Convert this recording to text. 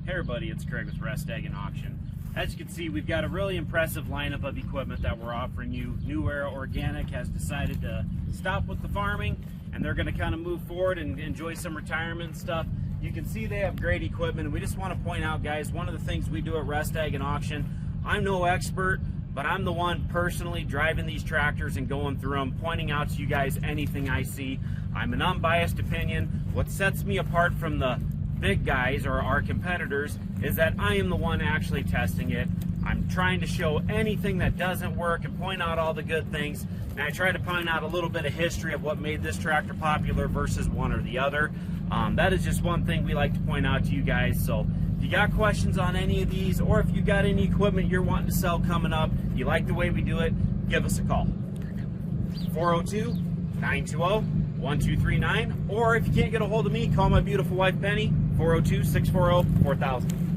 Hey everybody, it's Craig with Resent and Auction. As you can see, we've got a really impressive lineup of equipment that we're offering you. New Era Organic has decided to stop with the farming, and they're going to kind of move forward and enjoy some retirement stuff. You can see they have great equipment, and we just want to point out, guys, one of the things we do at Resent and Auction, I'm no expert, but I'm the one personally driving these tractors and going through them, pointing out to you guys anything I see. I'm an unbiased opinion. What sets me apart from the big guys or our competitors is that I am the one actually testing it. I'm trying to show anything that doesn't work and point out all the good things, and I try to point out a little bit of history of what made this tractor popular versus one or the other. That is just one thing we like to point out to you guys. So if you got questions on any of these, or if you got any equipment you're wanting to sell coming up, you like the way we do it, give us a call. 402-920-1239, or if you can't get a hold of me, call my beautiful wife Penny, 402-640-4000.